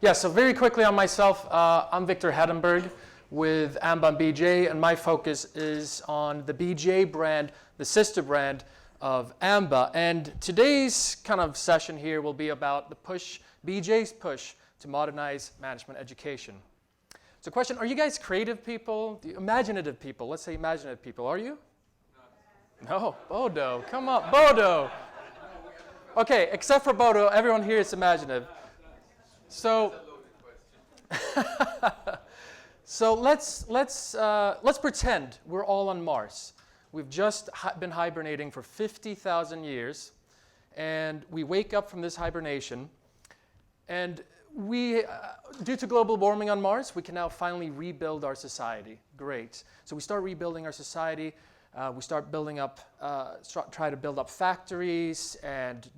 Yeah, so very quickly on myself, I'm Victor Heddenberg with AMBA and BGA, and my focus is on the BGA brand, the sister brand of AMBA. And today's kind of session here will be about the push, BGA's push to modernize management education. So question, are you guys creative people? Imaginative people? Let's say imaginative people. Are you? No, Bodo, come on, Bodo. Okay, except for Bodo, everyone here is imaginative. So, so let's pretend we're all on Mars. We've just been hibernating for 50,000 years, and we wake up from this hibernation, and we, due to global warming on Mars, we can now finally rebuild our society. Great. So we start rebuilding our society. We start building up, try to build up factories and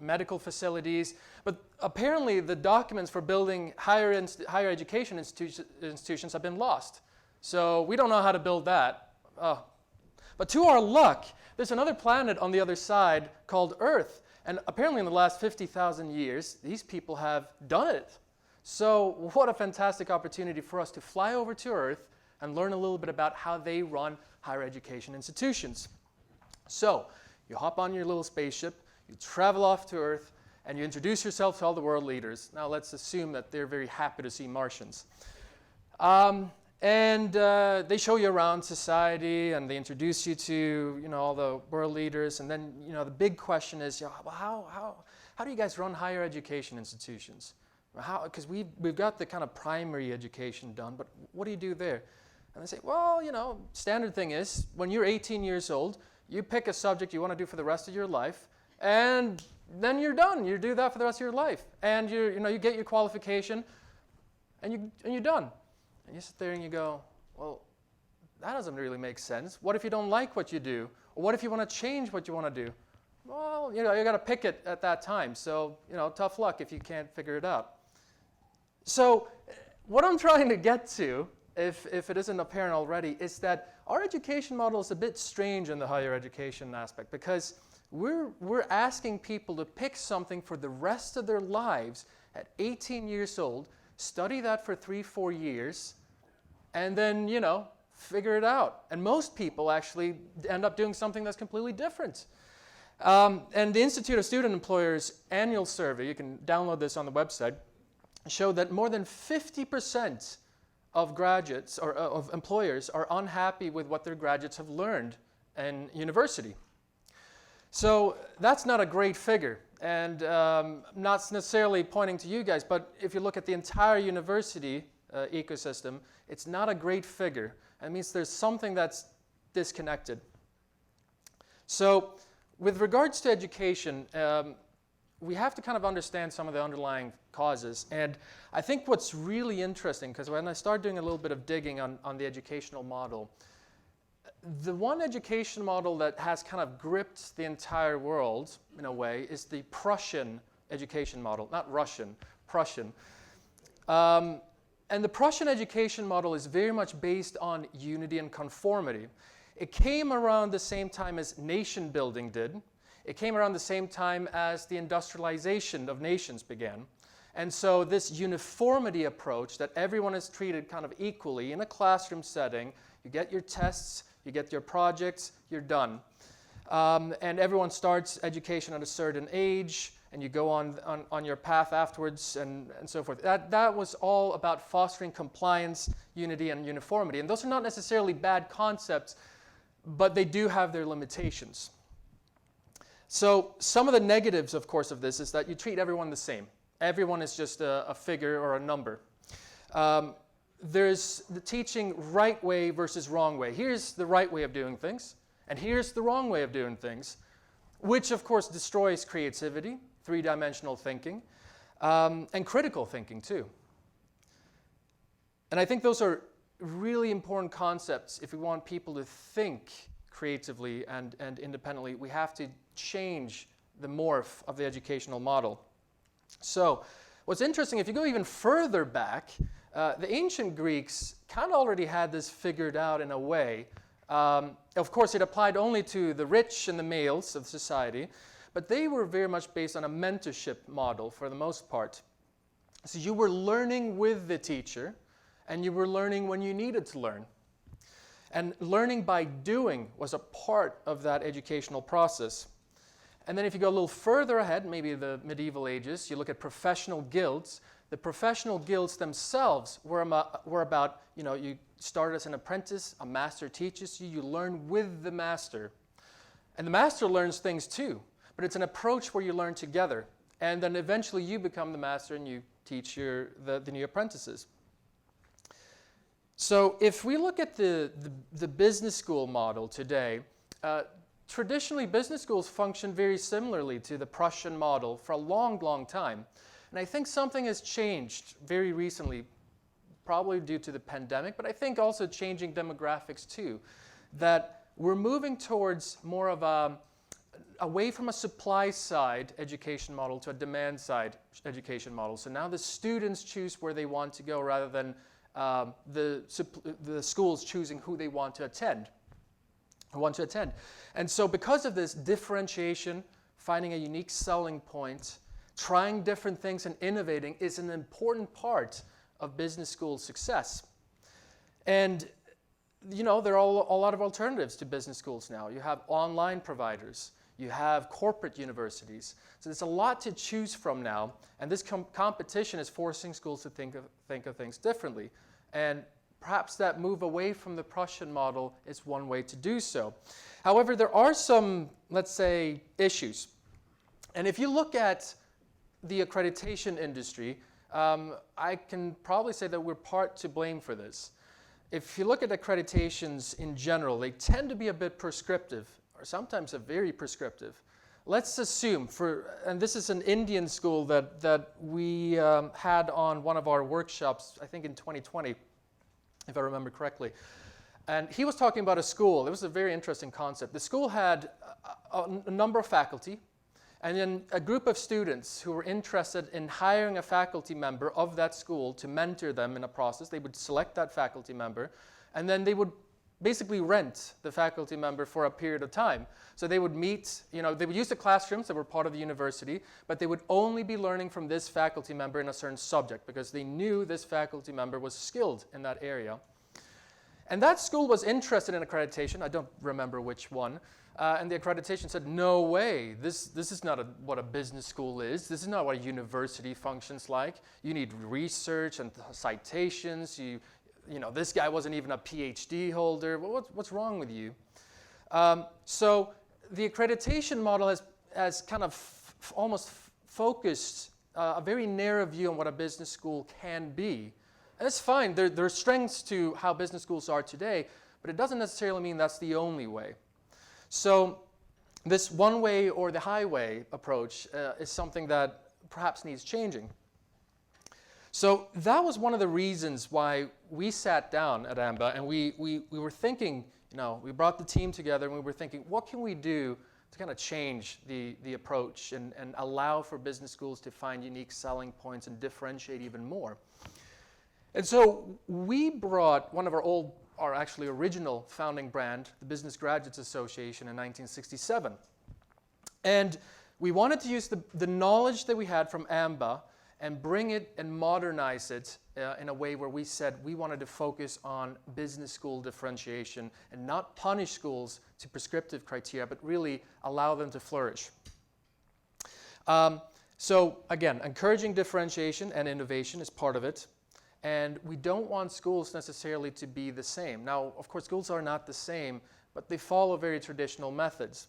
medical facilities. But apparently the documents for building higher education institutions have been lost. So we don't know how to build that. But to our luck, there's another planet on the other side called Earth. And apparently in the last 50,000 years, these people have done it. So what a fantastic opportunity for us to fly over to Earth and learn a little bit about how they run higher education institutions. So you hop on your little spaceship, you travel off to Earth, and you introduce yourself to all the world leaders. Now let's assume that they're very happy to see Martians. They show you around society, and they introduce you to all the world leaders. And then the big question is, well, how do you guys run higher education institutions? Because we've got the kind of primary education done, but what do you do there? And they say, well, standard thing is, when you're 18 years old, you pick a subject you want to do for the rest of your life, and then you're done. You do that for the rest of your life. And you get your qualification, and you're done. And you sit there and you go, well, that doesn't really make sense. What if you don't like what you do? Or what if you want to change what you want to do? Well, you got to pick it at that time. So, tough luck if you can't figure it out. So what I'm trying to get to, if it isn't apparent already, is that our education model is a bit strange in the higher education aspect, because we're asking people to pick something for the rest of their lives at 18 years old, study that for 3-4 years, and then, figure it out. And most people actually end up doing something that's completely different. And the Institute of Student Employers annual survey, you can download this on the website, showed that more than 50% of graduates or of employers are unhappy with what their graduates have learned in university. So that's not a great figure, and not necessarily pointing to you guys, but if you look at the entire university ecosystem, it's not a great figure. It means there's something that's disconnected. So with regards to education, we have to kind of understand some of the underlying causes. And I think what's really interesting, because when I started doing a little bit of digging on the educational model, the one education model that has kind of gripped the entire world, in a way, is the Prussian education model, not Russian, Prussian. And the Prussian education model is very much based on unity and conformity. It came around the same time as nation building did. It came around the same time as the industrialization of nations began. And so this uniformity approach that everyone is treated kind of equally in a classroom setting, you get your tests, you get your projects, you're done. And everyone starts education at a certain age, and you go on your path afterwards, and so forth. That was all about fostering compliance, unity, and uniformity. And those are not necessarily bad concepts, but they do have their limitations. So some of the negatives, of course, of this is that you treat everyone the same. Everyone is just a figure or a number. There's the teaching right way versus wrong way. Here's the right way of doing things, and here's the wrong way of doing things, which, of course, destroys creativity, three-dimensional thinking, and critical thinking, too. And I think those are really important concepts. If we want people to think creatively and independently, we have to change the morph of the educational model. So what's interesting, if you go even further back, the ancient Greeks kind of already had this figured out in a way. Of course, it applied only to the rich and the males of society, but they were very much based on a mentorship model for the most part. So you were learning with the teacher, and you were learning when you needed to learn. And learning by doing was a part of that educational process. And then if you go a little further ahead, maybe the medieval ages, you look at professional guilds. The professional guilds themselves were about, you start as an apprentice, a master teaches you, you learn with the master. And the master learns things too, but it's an approach where you learn together. And then eventually you become the master and you teach the new apprentices. So if we look at the business school model today, traditionally business schools function very similarly to the Prussian model for a long, long time. And I think something has changed very recently, probably due to the pandemic, but I think also changing demographics too, that we're moving towards more of away from a supply side education model to a demand side education model. So now the students choose where they want to go rather than the schools choosing who they want to attend. And so because of this differentiation, finding a unique selling point, trying different things and innovating is an important part of business school success. And there are a lot of alternatives to business schools now. You have online providers, you have corporate universities. So there's a lot to choose from now, and this competition is forcing schools to think of things differently. And perhaps that move away from the Prussian model is one way to do so. However, there are some, let's say, issues. And if you look at the accreditation industry, I can probably say that we're part to blame for this. If you look at accreditations in general, they tend to be a bit prescriptive, or sometimes very prescriptive. Let's assume, and this is an Indian school that we had on one of our workshops, I think in 2020, if I remember correctly. And he was talking about a school. It was a very interesting concept. The school had a number of faculty, and then a group of students who were interested in hiring a faculty member of that school to mentor them in a process. They would select that faculty member, and then they would basically rent the faculty member for a period of time. So they would meet, they would use the classrooms that were part of the university, but they would only be learning from this faculty member in a certain subject because they knew this faculty member was skilled in that area. And that school was interested in accreditation. I don't remember which one. And the accreditation said, no way, this is not what a business school is. This is not what a university functions like. You need research and citations. This guy wasn't even a PhD holder. Well, what's wrong with you? So the accreditation model has kind of almost focused a very narrow view on what a business school can be. And it's fine. There are strengths to how business schools are today, but it doesn't necessarily mean that's the only way. So this one way or the highway approach is something that perhaps needs changing. So that was one of the reasons why we sat down at AMBA and we were thinking, we brought the team together and we were thinking, what can we do to kind of change the approach and allow for business schools to find unique selling points and differentiate even more? And so we brought one of our actually original founding brand, the Business Graduates Association in 1967. And we wanted to use the knowledge that we had from AMBA and bring it and modernize it in a way where we said we wanted to focus on business school differentiation and not punish schools to prescriptive criteria, but really allow them to flourish. So again, encouraging differentiation and innovation is part of it. And we don't want schools necessarily to be the same. Now, of course, schools are not the same, but they follow very traditional methods.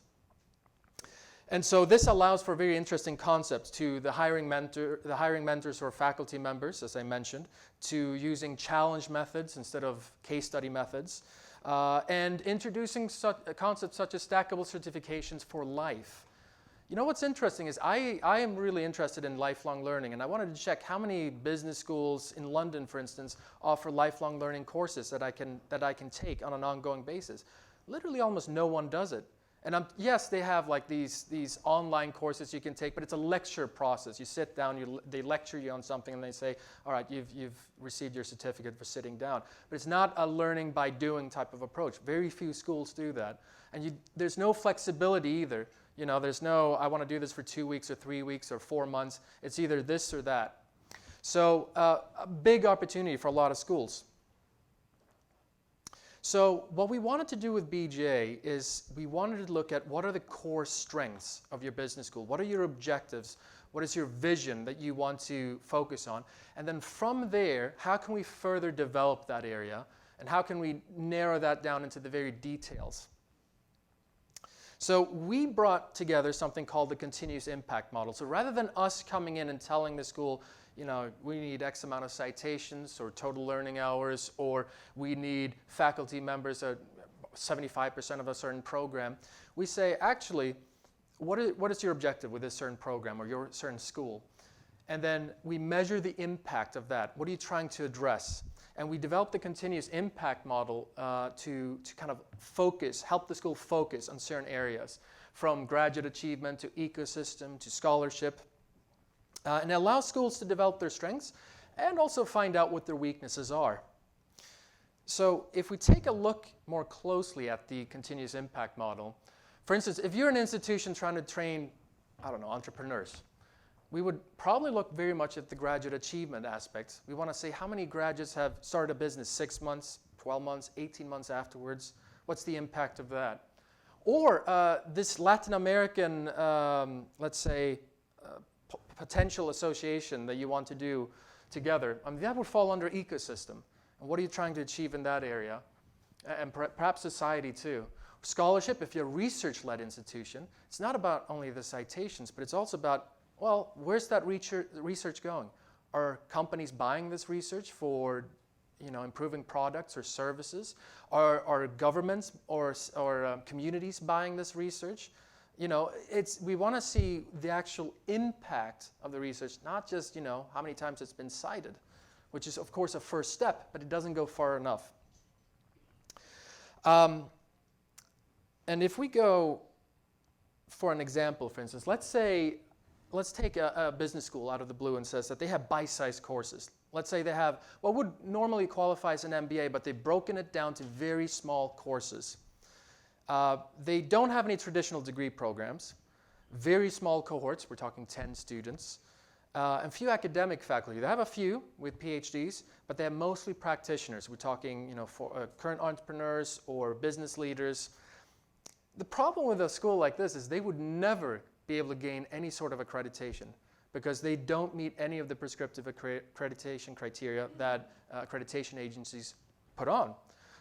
And so this allows for very interesting concepts to the hiring mentors or faculty members, as I mentioned, to using challenge methods instead of case study methods, and introducing concepts such as stackable certifications for life. What's interesting is I am really interested in lifelong learning, and I wanted to check how many business schools in London, for instance, offer lifelong learning courses that I can take on an ongoing basis. Literally almost no one does it. And yes, they have like these online courses you can take, but it's a lecture process. You sit down, they lecture you on something, and they say, all right, you've received your certificate for sitting down. But it's not a learning by doing type of approach. Very few schools do that. And there's no flexibility either. There's no, I want to do this for 2 weeks or 3 weeks or 4 months. It's either this or that. So a big opportunity for a lot of schools. So what we wanted to do with BGA is we wanted to look at what are the core strengths of your business school, what are your objectives, what is your vision that you want to focus on, and then from there, how can we further develop that area, and how can we narrow that down into the very details. So we brought together something called the continuous impact model. So rather than us coming in and telling the school, you know, we need X amount of citations or total learning hours, or we need faculty members, 75% of a certain program, we say, actually, what is your objective with this certain program or your certain school? And then we measure the impact of that. What are you trying to address? And we developed the continuous impact model to kind of focus, help the school focus on certain areas, from graduate achievement to ecosystem to scholarship. And it allows schools to develop their strengths and also find out what their weaknesses are. So if we take a look more closely at the continuous impact model, for instance, if you're an institution trying to train, I don't know, entrepreneurs, we would probably look very much at the graduate achievement aspects. We want to say how many graduates have started a business 6 months, 12 months, 18 months afterwards. What's the impact of that? Or this Latin American, let's say, potential association that you want to do together. That would fall under ecosystem. And what are you trying to achieve in that area? And perhaps society too. Scholarship, if you're a research-led institution, it's not about only the citations, but it's also about, well, where's that research going? Are companies buying this research for, you know, improving products or services? Are governments or communities buying this research? You know, we want to see the actual impact of the research, not just, you know, how many times it's been cited, which is, of course, a first step, but it doesn't go far enough. And if we go for an example, for instance, let's take a business school out of the blue and says that they have bite-sized courses. Let's say they have what would normally qualify as an MBA, but they've broken it down to very small courses. They don't have any traditional degree programs, very small cohorts, we're talking 10 students, and few academic faculty. They have a few with PhDs, but they have mostly practitioners. We're talking, you know, for current entrepreneurs or business leaders. The problem with a school like this is they would never be able to gain any sort of accreditation because they don't meet any of the prescriptive accreditation criteria that accreditation agencies put on.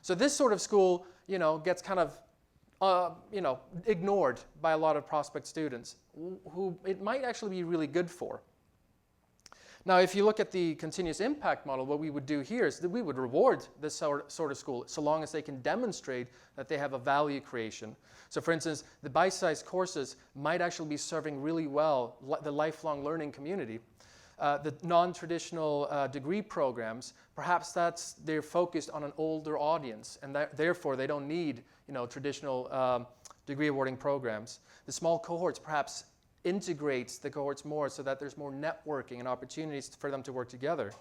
So this sort of school, you know, gets kind of ignored by a lot of prospect students who it might actually be really good for. Now, if you look at the continuous impact model, what we would do here is that we would reward this sort of school so long as they can demonstrate that they have a value creation. So for instance, the bite-sized courses might actually be serving really well the lifelong learning community. The non-traditional degree programs, perhaps they're focused on an older audience, and therefore they don't need, you know, traditional degree awarding programs. The small cohorts perhaps integrates the cohorts more so that there's more networking and opportunities for them to work together.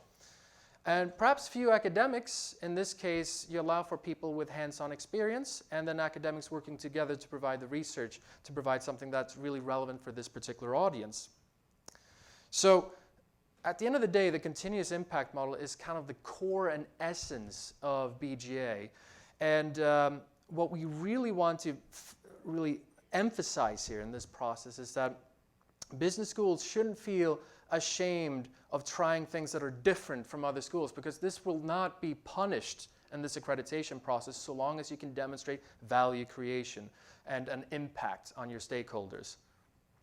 And perhaps few academics. In this case, you allow for people with hands-on experience and then academics working together to provide the research, to provide something that's really relevant for this particular audience. So at the end of the day, the continuous impact model is kind of the core and essence of BGA. And what we really want to really emphasize here in this process is that business schools shouldn't feel ashamed of trying things that are different from other schools, because this will not be punished in this accreditation process so long as you can demonstrate value creation and an impact on your stakeholders.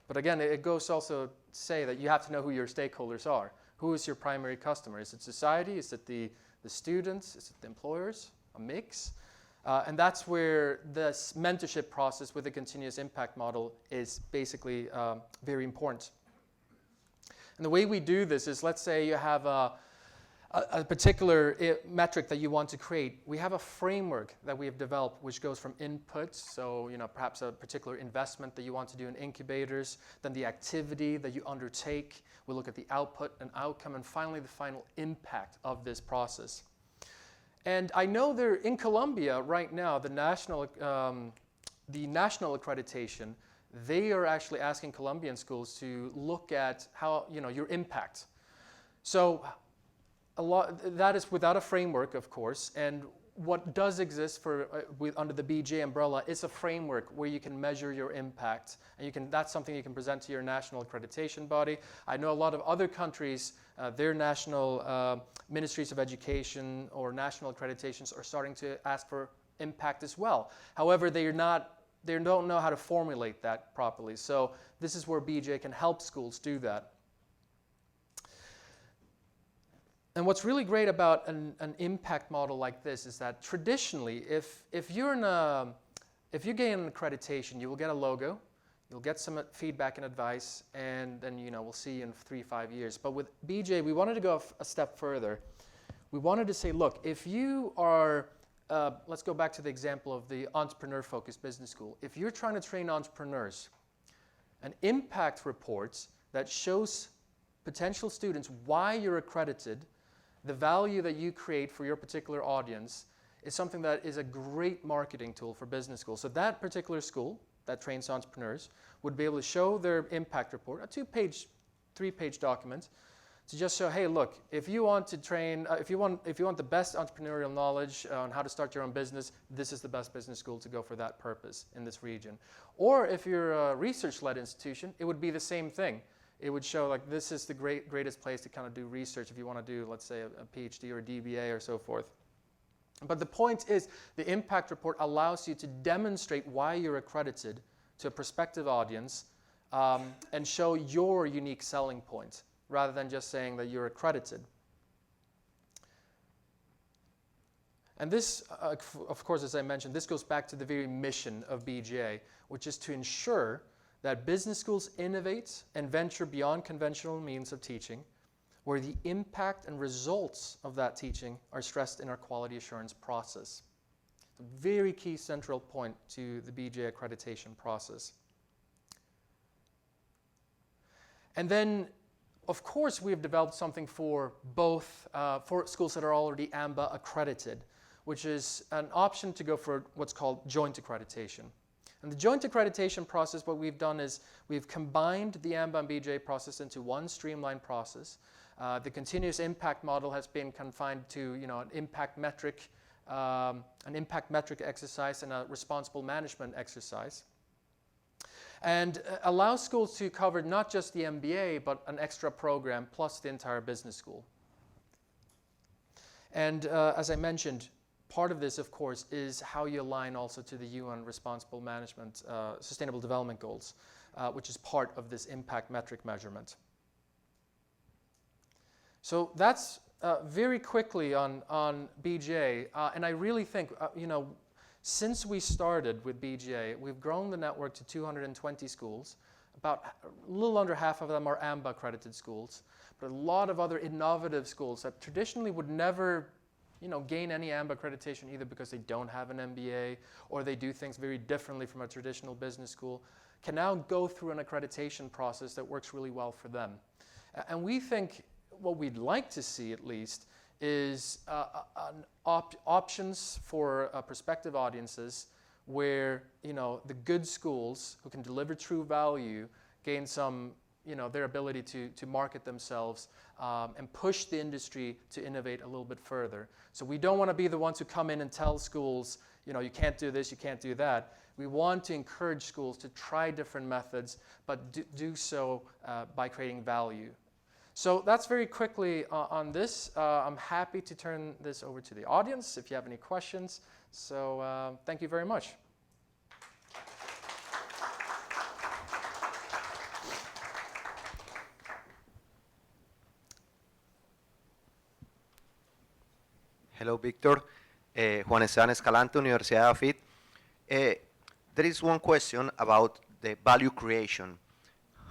But again, it goes also to say that you have to know who your stakeholders are. Who is your primary customer? Is it society? Is it the students? Is it the employers? A mix? And that's where this mentorship process with the continuous impact model is basically very important. And the way we do this is, let's say you have a particular metric that you want to create. We have a framework that we have developed which goes from inputs, so perhaps a particular investment that you want to do in incubators, then the activity that you undertake. We look at the output and outcome, and finally the final impact of this process. And I know they're in Colombia right now, the national accreditation, they are actually asking Colombian schools to look at how, your impact. So that is without a framework, of course, and what does exist for under the BGA umbrella is a framework where you can measure your impact, and that's something you can present to your national accreditation body. I know a lot of other countries, their national ministries of education or national accreditations are starting to ask for impact as well. However, they don't know how to formulate that properly. So this is where BGA can help schools do that. And what's really great about an impact model like this is that traditionally, if you gain an accreditation, you will get a logo, you'll get some feedback and advice, and then we'll see you in 3-5 years. But with BGA, we wanted to go a step further. We wanted to say, look, if you are, let's go back to the example of the entrepreneur-focused business school. If you're trying to train entrepreneurs, an impact report that shows potential students why you're accredited, the value that you create for your particular audience, is something that is a great marketing tool for business schools. So that particular school that trains entrepreneurs would be able to show their impact report, a 2-page, 3-page document, to just show, hey, look, if you want to train, if you want the best entrepreneurial knowledge on how to start your own business, this is the best business school to go for that purpose in this region. Or if you're a research-led institution, it would be the same thing. It would show like this is the greatest place to kind of do research if you want to do, let's say, a PhD or a DBA or so forth. But the point is, the impact report allows you to demonstrate why you're accredited to a prospective audience and show your unique selling point, rather than just saying that you're accredited. And this, of course, as I mentioned, this goes back to the very mission of BGA, which is to ensure that business schools innovate and venture beyond conventional means of teaching, where the impact and results of that teaching are stressed in our quality assurance process. It's a very key central point to the BGA accreditation process. And then, of course, we have developed something for both, for schools that are already AMBA accredited, which is an option to go for what's called joint accreditation. And the joint accreditation process, what we've done is we've combined the AMBA and BGA process into one streamlined process. The continuous impact model has been confined to an impact metric exercise and a responsible management exercise. And allows schools to cover not just the MBA, but an extra program plus the entire business school. And as I mentioned, part of this, of course, is how you align also to the UN Responsible Management Sustainable Development Goals, which is part of this impact metric measurement. So that's very quickly on BGA, and I really think, since we started with BGA, we've grown the network to 220 schools. About a little under half of them are AMBA accredited schools, but a lot of other innovative schools that traditionally would never gain any AMBA accreditation, either because they don't have an MBA or they do things very differently from a traditional business school, can now go through an accreditation process that works really well for them. And we think what we'd like to see, at least, is options for prospective audiences where the good schools who can deliver true value gain some their ability to market themselves and push the industry to innovate a little bit further. So we don't want to be the ones who come in and tell schools, you can't do this, you can't do that. We want to encourage schools to try different methods, but do so by creating value. So that's very quickly on this. I'm happy to turn this over to the audience if you have any questions. So thank you very much. Hello, Victor. Juan Esteban Escalante, Universidad de AFIT. There is one question about the value creation.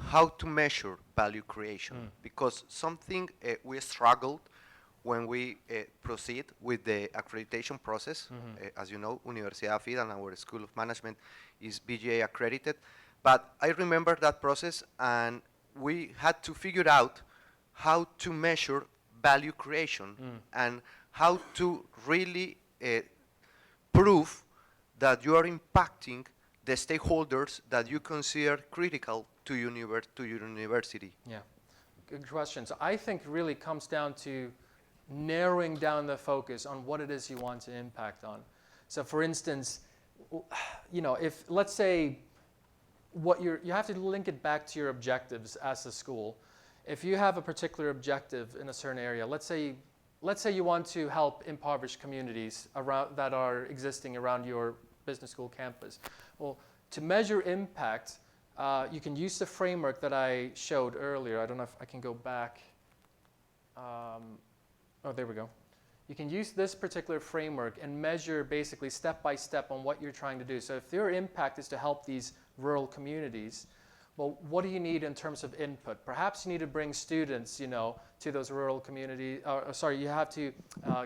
How to measure value creation? Because something we struggled when we proceed with the accreditation process. As you know, Universidad de AFIT and our School of Management is BGA accredited. But I remember that process, and we had to figure out how to measure value creation and how to really prove that you are impacting the stakeholders that you consider critical to your university. Yeah. good question. So I think really comes down to narrowing down the focus on what it is you want to impact on. So for instance, if let's say you have to link it back to your objectives as a school. If you have a particular objective in a certain area, let's say you want to help impoverished communities that are existing around your business school campus. Well, to measure impact, you can use the framework that I showed earlier. I don't know if I can go back. Oh, there we go. You can use this particular framework and measure basically step by step on what you're trying to do. So if your impact is to help these rural communities, well, what do you need in terms of input? Perhaps you need to bring students, to those rural communities. You have to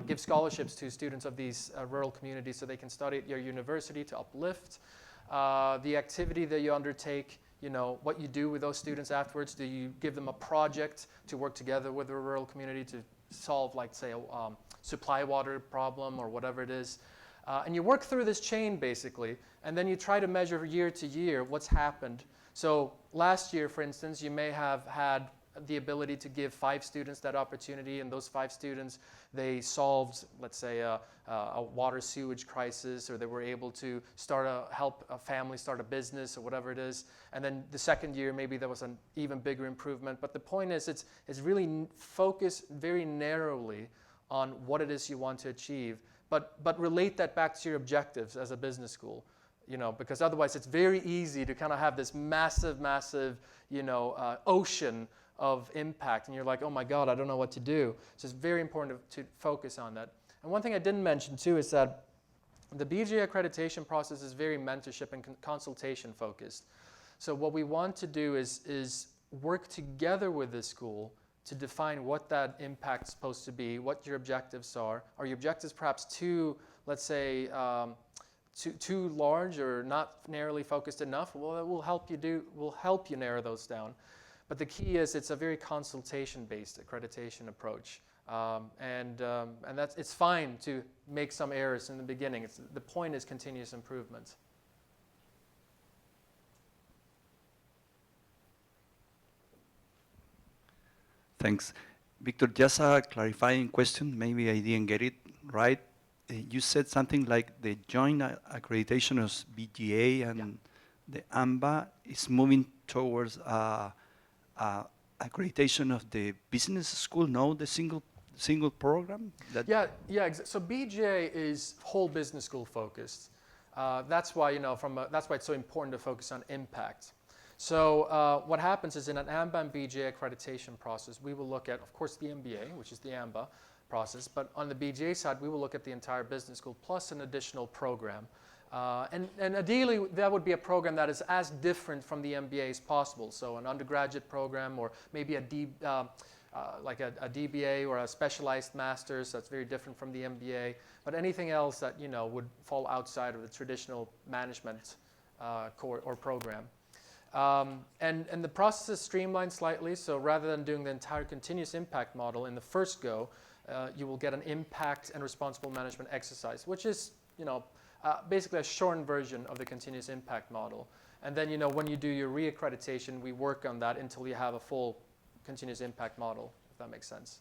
give scholarships to students of these rural communities so they can study at your university to uplift the activity that you undertake. What you do with those students afterwards. Do you give them a project to work together with the rural community to solve, like, say, a supply water problem or whatever it is? And you work through this chain, basically, and then you try to measure year to year what's happened. So last year, for instance, you may have had the ability to give 5 students that opportunity, and those 5 students, they solved, let's say, a water sewage crisis, or they were able to help a family start a business or whatever it is. And then the second year, maybe there was an even bigger improvement. But the point is, it's really focused very narrowly on what it is you want to achieve, but relate that back to your objectives as a business school. Because otherwise it's very easy to kind of have this massive, ocean of impact, and you're like, oh my God, I don't know what to do. So it's very important to focus on that. And one thing I didn't mention too is that the BGA accreditation process is very mentorship and consultation focused. So what we want to do is work together with the school to define what that impact's supposed to be, what your objectives are. Are your objectives perhaps too, let's say, too large or not narrowly focused enough? Well, we'll help you narrow those down. But the key is it's a very consultation-based accreditation approach, and it's fine to make some errors in the beginning. The point is continuous improvement. Thanks. Victor, just a clarifying question. Maybe I didn't get it right. You said something like the joint accreditation of BGA and the AMBA is moving towards accreditation of the business school, no, the single program? So BGA is whole business school focused. That's why that's why it's so important to focus on impact. So what happens is in an AMBA and BGA accreditation process, we will look at, of course, the MBA, which is the AMBA process, but on the BGA side, we will look at the entire business school plus an additional program. And ideally, that would be a program that is as different from the MBA as possible. So an undergraduate program, or maybe like a DBA or a specialized master's that's very different from the MBA. But anything else that would fall outside of the traditional management core or program. And the process is streamlined slightly. So rather than doing the entire continuous impact model in the first go, you will get an impact and responsible management exercise, which is basically a shortened version of the continuous impact model. And then, when you do your reaccreditation, we work on that until you have a full continuous impact model, if that makes sense.